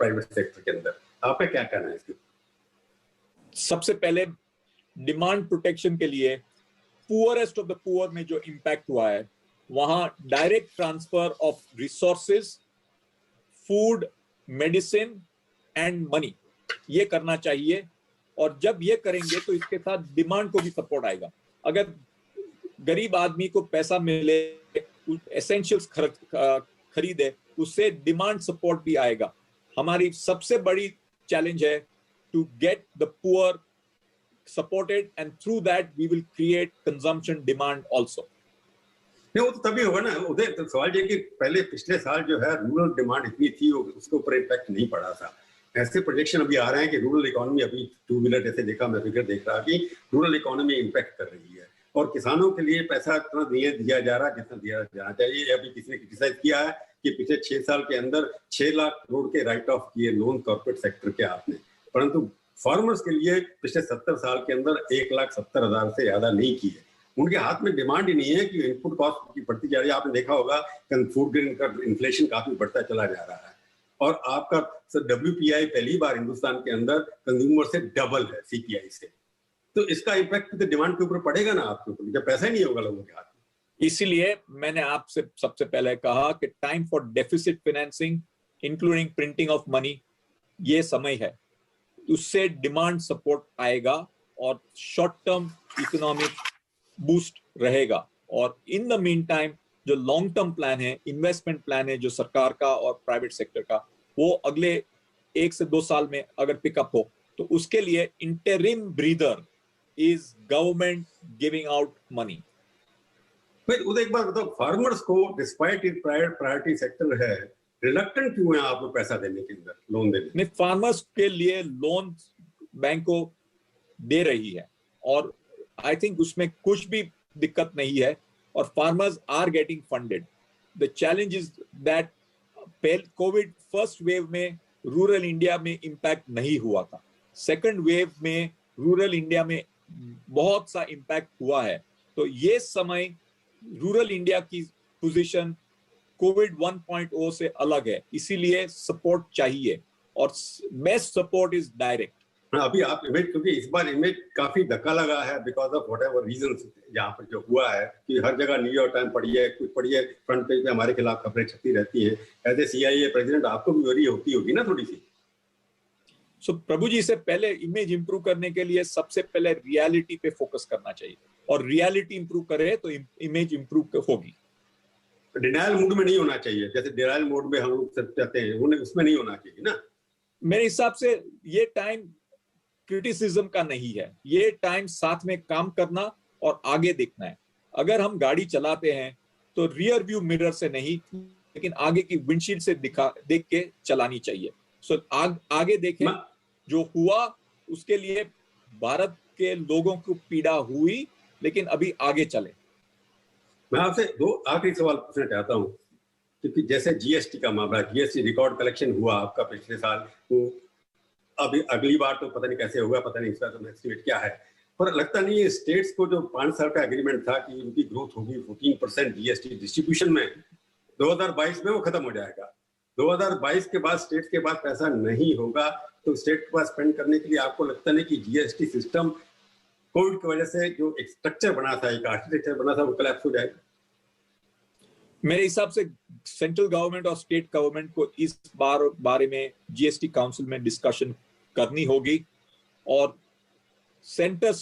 Private sector के अंदर। आपका क्या कहना है इसके? सबसे पहले डिमांड प्रोटेक्शन के लिए पुअरेस्ट ऑफ द पुअर में जो इम्पैक्ट हुआ है, वहां direct transfer of resources, food, medicine and money, ये करना चाहिए। और जब ये करेंगे तो इसके साथ डिमांड को भी सपोर्ट आएगा। अगर गरीब आदमी को पैसा मिले, एसेंशियल्स खरीदे, उससे डिमांड सपोर्ट भी आएगा। हमारी सबसे बड़ी चैलेंज है to get the poor supported and through that we will create consumption demand also. नहीं, वो तो तभी होगा ना उदय। तो सवाल ये कि पहले पिछले साल जो है रूरल डिमांड इतनी थी, उसके ऊपर इम्पैक्ट नहीं पड़ा था। ऐसे प्रोजेक्शन अभी आ रहे हैं कि रूरल इकोनॉमी, अभी टू व्हीलर जैसे देखा, मैं फिगर देख रहा कि रूरल इकोनॉमी इम्पैक्ट कर रही है और किसानों के लिए पैसा इतना नहीं दिया जा रहा जितना दिया जाना चाहिए। अभी किसी ने क्रिटिसाइज किया है कि पिछले 6 साल के अंदर 6 लाख करोड़ के राइट ऑफ किए लोन कॉर्पोरेट सेक्टर के आपने, परंतु फार्मर्स के लिए पिछले 70 साल के अंदर 1,70,000 से ज्यादा नहीं किए। उनके हाथ में डिमांड ही नहीं है कि इनपुट कॉस्ट की बढ़ती जा रही है। आपने देखा होगा फूड ग्रेन का इन्फ्लेशन काफी बढ़ता चला जा रहा है और आपका WPI पहली बार हिंदुस्तान के अंदर कंज्यूमर से डबल है CPI से। तो इसका इम्पैक्ट तो डिमांड के ऊपर पड़ेगा ना आपके ऊपर, जब पैसा ही नहीं होगा लोगों के हाथ में। इसीलिए मैंने आपसे सबसे पहले कहा कि time for deficit financing including printing of money, ये समय है। उससे डिमांड सपोर्ट आएगा और शॉर्ट टर्म इकोनॉमिक बूस्ट रहेगा। और इन द मीन टाइम जो लॉन्ग टर्म प्लान है, इन्वेस्टमेंट प्लान है जो सरकार का और प्राइवेट सेक्टर का, वो अगले 1 से 2 साल में अगर पिकअप हो तो उसके लिए interim breather is government giving out money. फिर उधर एक बार बताओ, फार्मर्स को डिस्पाइट इट प्रायोरिटी सेक्टर है, रिलक्टेंट क्यों है आप लोग पैसा देने के अंदर, लोन देने में? फार्मर्स के लिए लोन बैंक को दे रही है और आई थिंक उसमें कुछ भी दिक्कत नहीं है और farmers are getting funded. The challenge is that covid first wave में रूरल इंडिया में इंपैक्ट नहीं हुआ था, सेकंड वेव में रूरल इंडिया में बहुत सा इंपैक्ट हुआ है। तो ये समय रूरल इंडिया की पोजीशन कोविड 1.0 से अलग है, इसीलिए सपोर्ट चाहिए और बेस्ट सपोर्ट इज डायरेक्ट। अभी आप इमेज, क्योंकि इस बार इमेज काफी धक्का लगा है बिकॉज ऑफ व्हाटएवर रीजंस यहाँ पर जो हुआ है कि हर जगह न्यूयॉर्क टाइम पढ़िए, कुछ पढ़िए, फ्रंट पेज पे हमारे खिलाफ खबरें छपती रहती हैं। एज ए CIA प्रेसिडेंट आपको भी वरी होती होगी ना थोड़ी सी। सो प्रभु जी से पहले इमेज इंप्रूव करने के लिए सबसे पहले रियलिटी पे फोकस करना चाहिए और रियलिटी इंप्रूव करे तो इमेज इंप्रूव होगी। डिनायल मूड में नहीं होना चाहिए, जैसे डिनायल मोड में हम लोग चाहते हैं, उसमें नहीं होना चाहिए ना। मेरे हिसाब से ये टाइम क्रिटिसिज्म का नहीं है, ये टाइम साथ में काम करना और आगे देखना है। अगर हम गाड़ी चलाते हैं तो रियर व्यू मिरर से नहीं, लेकिन आगे की विंडशील्ड से देख के चलानी चाहिए। सो आगे देखें, जो हुआ उसके लिए भारत के लोगों को पीड़ा हुई, लेकिन अभी आगे चले। मैं आपसे 2 आखिरी सवाल पूछना चाहता हूँ, क्योंकि जैसे GST का मामला, GST रिकॉर्ड कलेक्शन हुआ आपका पिछले साल, तो अभी अगली बार तो पता नहीं कैसे होगा, पता नहीं इसका तो एस्टिमेट क्या है, पर लगता नहीं है स्टेट्स को जो 5 साल का एग्रीमेंट था कि उनकी ग्रोथ होगी 14% GST डिस्ट्रीब्यूशन में, 2022 में वो खत्म हो जाएगा। 2022 के बाद स्टेट्स के पास पैसा नहीं होगा, तो स्टेट के पास स्पेंड करने के लिए आपको लगता नहीं कि GST सिस्टम कोविड की वजह से जो एक स्ट्रक्चर बना था, एक आर्किटेक्चर बना था, वो कोलैप्स हो जाएगा? मेरे हिसाब से सेंट्रल गवर्नमेंट और स्टेट गवर्नमेंट को इस बारे में GST काउंसिल में डिस्कशन करनी होगी और सेंटर